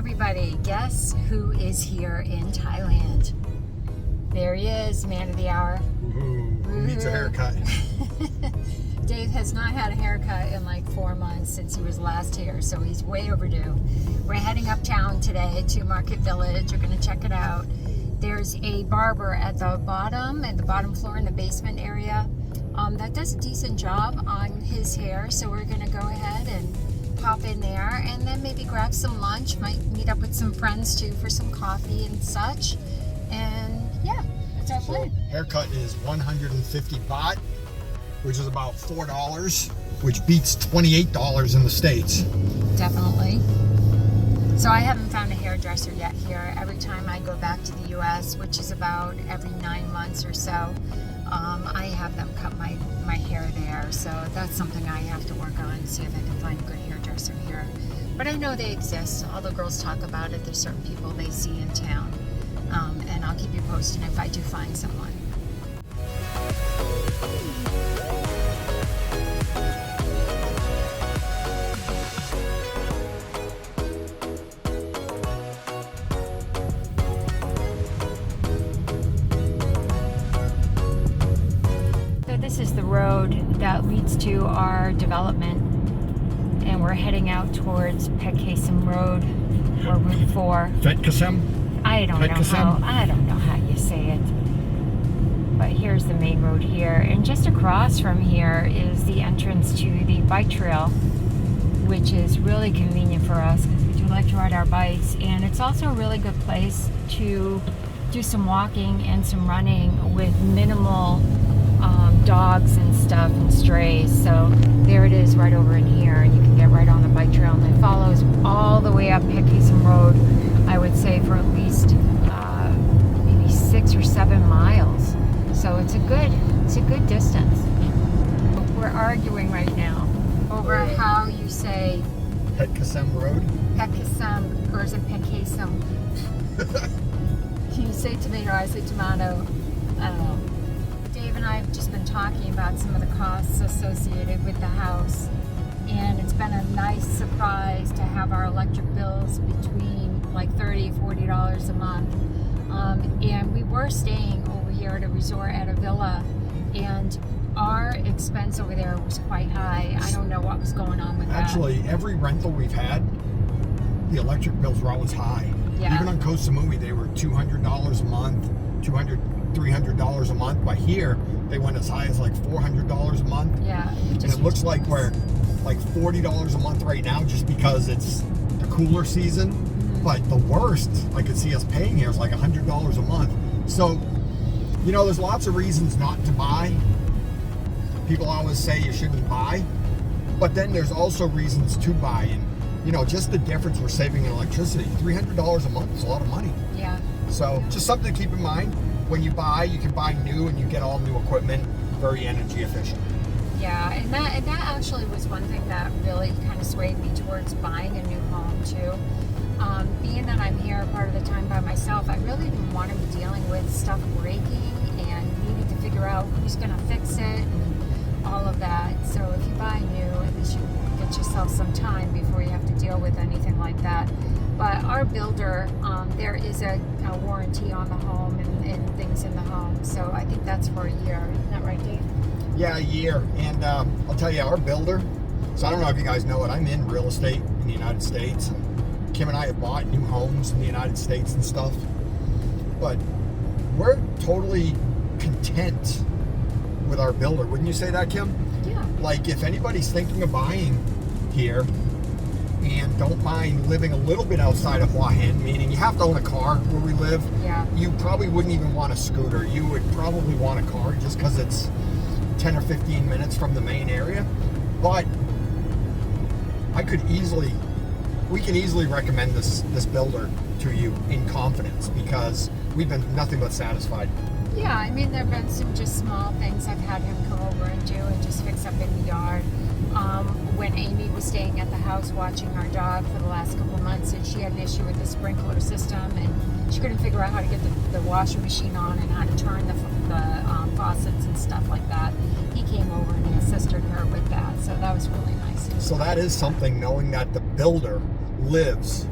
everybody. Guess who is here in Thailand? There he is, man of the hour. Who needs a haircut? Dave has not had a haircut in like 4 months since he was last here, so he's way overdue. We're heading uptown today to Market Village. We're going to check it out. There's a barber at the bottom floor in the basement area that does a decent job on his hair, so we're going to go ahead and pop in there and then maybe grab some lunch, might meet up with some friends too for some coffee and such. And yeah, that's our plan. Haircut is 150 baht, which is about $4, which beats $28 in the States. Definitely. So I haven't found a hairdresser yet here. Every time I go back to the US, which is about every 9 months or so, I have them cut my hair there. So that's something I have to work on, see if I can find a good hairdresser here. But I know they exist. All the girls talk about it. There's certain people they see in town. And I'll keep you posted if I do find someone. This is the road that leads to our development, and we're heading out towards Pekasem Road or Route 4. Pekasem? I don't know how you say it. But here's the main road here, and just across from here is the entrance to the bike trail, which is really convenient for us because we do like to ride our bikes, and it's also a really good place to do some walking and some running with minimal dogs and stuff and strays. So there it is right over in here, and you can get right on the bike trail, and it follows all the way up Pekasem Road, I would say, for at least maybe 6 or 7 miles. So it's a good distance. We're arguing right now over how you say Pekasem Road? Pekasem, or is it Pekasem? You say tomato, I say tomato. I don't know. Dave and I have just been talking about some of the costs associated with the house, and it's been a nice surprise to have our electric bills between like $30, $40 a month. And we were staying over here at a resort at a villa, and our expense over there was quite high. I don't know what was going on with that. Actually, every rental we've had, the electric bills were always high. Yeah. Even on Koh Samui, they were $200 a month, $300 a month. But here, they went as high as like $400 a month. Yeah. And it looks like we're like $40 a month right now just because it's the cooler season. Mm-hmm. But the worst I could see us paying here is like $100 a month. So, you know, there's lots of reasons not to buy. People always say you shouldn't buy. But then there's also reasons to buy. And, you know, just the difference we're saving in electricity. $300 a month is a lot of money. Yeah. So just something to keep in mind. When you buy, you can buy new and you get all new equipment, very energy efficient. Yeah, and that actually was one thing that really kind of swayed me towards buying a new home too. Being that I'm here part of the time by myself, I really didn't want to be dealing with stuff breaking and needing to figure out who's going to fix it and all of that. So if you buy new, at least you get yourself some time before you have to deal with anything like that. But our builder, there is a warranty on the home and things in the home. So I think that's for a year. Isn't that right, Dave? Yeah, a year. And I'll tell you, our builder, so I don't know if you guys know it, I'm in real estate in the United States. And Kim and I have bought new homes in the United States and stuff. But we're totally content with our builder. Wouldn't you say that, Kim? Yeah. Like, if anybody's thinking of buying here and don't mind living a little bit outside of Hua Hin, meaning you have to own a car where we live, Yeah. you probably wouldn't even want a scooter. You would probably want a car just because it's 10 or 15 minutes from the main area. But we can easily recommend this builder to you in confidence because we've been nothing but satisfied. Yeah, I mean, there have been some just small things I've had him come over and do and just fix up in the yard. When Amy was staying at the house watching our dog for the last couple of months, and she had an issue with the sprinkler system, and she couldn't figure out how to get the washing machine on and how to turn the faucets and stuff like that. He came over and he assisted her with that, so that was really nice. So that is something, knowing that the builder lives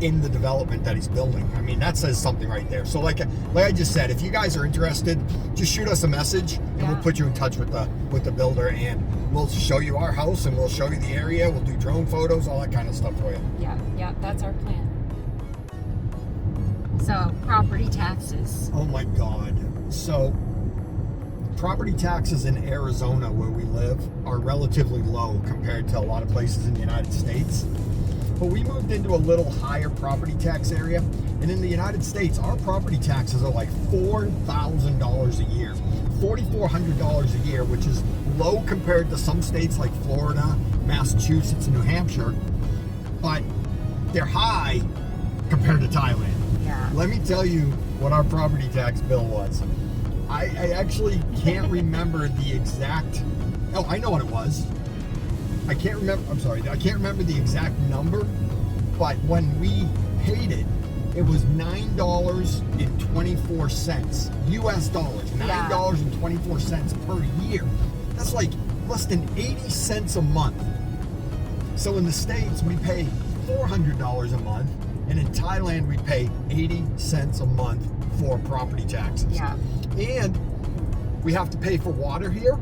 in the development that he's building. I mean, that says something right there. So like I just said, if you guys are interested, just shoot us a message and we'll put you in touch with the builder, and we'll show you our house and we'll show you the area. We'll do drone photos, all that kind of stuff for you. Yeah, that's our plan. So, property taxes. Oh my God. So, property taxes in Arizona, where we live, are relatively low compared to a lot of places in the United States. But we moved into a little higher property tax area. And in the United States, our property taxes are like $4,000 a year. $4,400 a year, which is low compared to some states like Florida, Massachusetts, and New Hampshire. But they're high compared to Thailand. Yeah. Let me tell you what our property tax bill was. I actually can't remember the exact... Oh, I know what it was. I can't remember the exact number, but when we paid it, it was $9.24 US dollars. $9.24 per year. That's like less than 80 cents a month. So in the States, we pay $400 a month, and in Thailand, we pay 80 cents a month for property taxes. Yeah. And we have to pay for water here.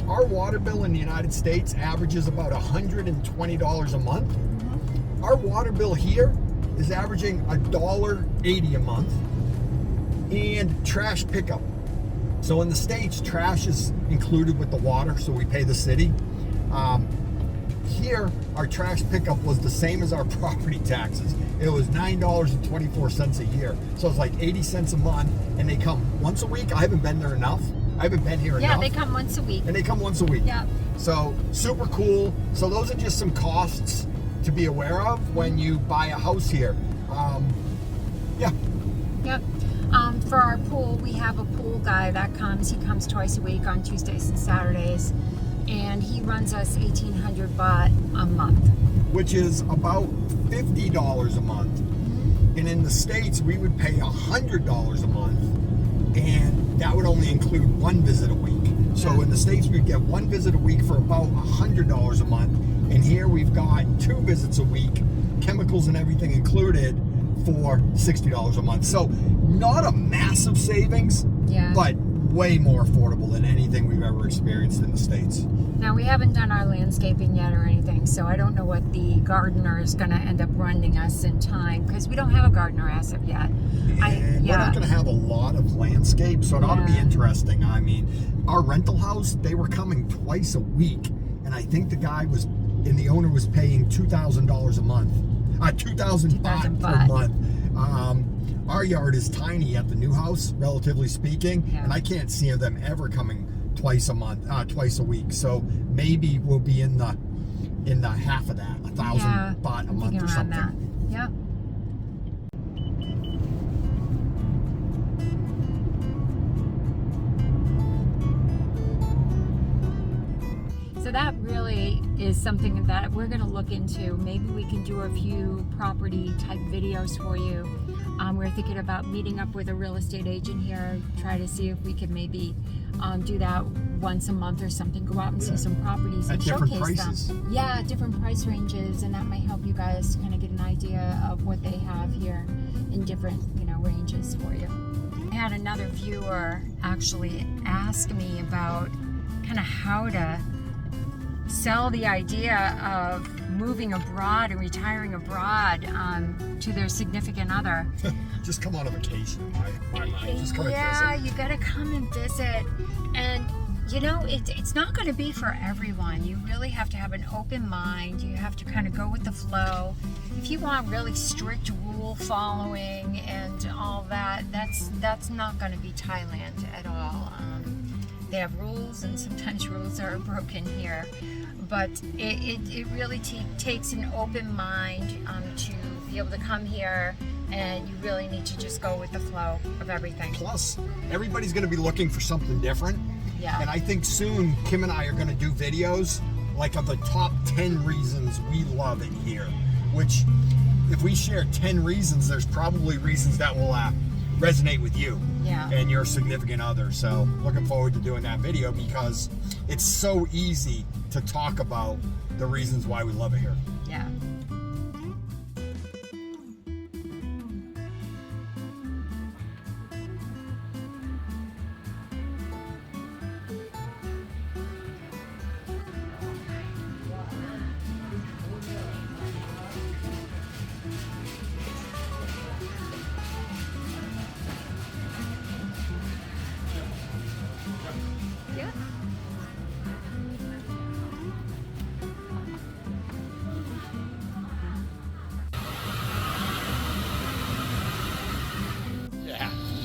Our water bill in the United States averages about $120 a month. Mm-hmm. Our water bill here is averaging $1.80 a month. And trash pickup. So in the States, trash is included with the water, so we pay the city. Here, our trash pickup was the same as our property taxes. It was $9.24 a year. So it's like 80 cents a month, and they come once a week. I haven't been there enough. I haven't been here enough. Yeah, they come once a week. And they come once a week. Yeah. So super cool. So those are just some costs to be aware of when you buy a house here. Yeah. Yep. For our pool, we have a pool guy that comes. He comes twice a week on Tuesdays and Saturdays, and he runs us 1,800 baht a month, which is about $50 a month. Mm-hmm. And in the States, we would pay $100 a month, and that would only include one visit a week. So in the States, we'd get one visit a week for about $100 a month, and here we've got 2 visits a week, chemicals and everything included, for $60 a month. So not a massive savings, but way more affordable than anything we've ever experienced in the States. Now, we haven't done our landscaping yet or anything, so I don't know what the gardener is going to end up running us in time, because we don't have a gardener as of yet. We're not going to have a lot of landscape, so it ought to be interesting. I mean, our rental house, they were coming twice a week, and I think the owner was paying $2,000 a month. 2,000 baht per month. Our yard is tiny at the new house, relatively speaking, and I can't see them ever coming twice a week. So maybe we'll be in the half of that, 1,000 baht a month or something. That. Yep. So that really is something that we're going to look into. Maybe we can do a few property type videos for you. We're thinking about meeting up with a real estate agent here, try to see if we could maybe do that once a month or something, go out and see some properties and showcase prices. them. Yeah, different price ranges, and that might help you guys kind of get an idea of what they have here in different, ranges for you. I had another viewer actually ask me about kind of how to sell the idea of moving abroad and retiring abroad to their significant other. Just come on a vacation. Just come and yeah, visit. you gotta come and visit. And it's not going to be for everyone. You really have to have an open mind. You have to kind of go with the flow. If you want really strict rule following and all that, that's not going to be Thailand at all. They have rules, and sometimes rules are broken here. But it really takes an open mind to be able to come here, and you really need to just go with the flow of everything. Plus, everybody's going to be looking for something different. Yeah. And I think soon Kim and I are going to do videos like of the top 10 reasons we love it here. Which, if we share 10 reasons, there's probably reasons that will resonate with you and your significant other. So looking forward to doing that video, because it's so easy to talk about the reasons why we love it here. Yeah.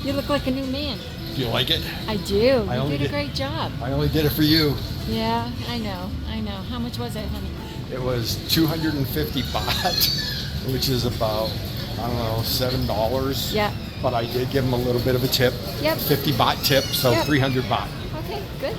You look like a new man. Do you like it? I do. I You only did a did- great job. I only did it for you. Yeah, I know. How much was it, honey? It was 250 baht, which is about, I don't know, $7. Yeah. But I did give him a little bit of a tip. Yep. 50 baht tip, so Yep. 300 baht. Okay, good.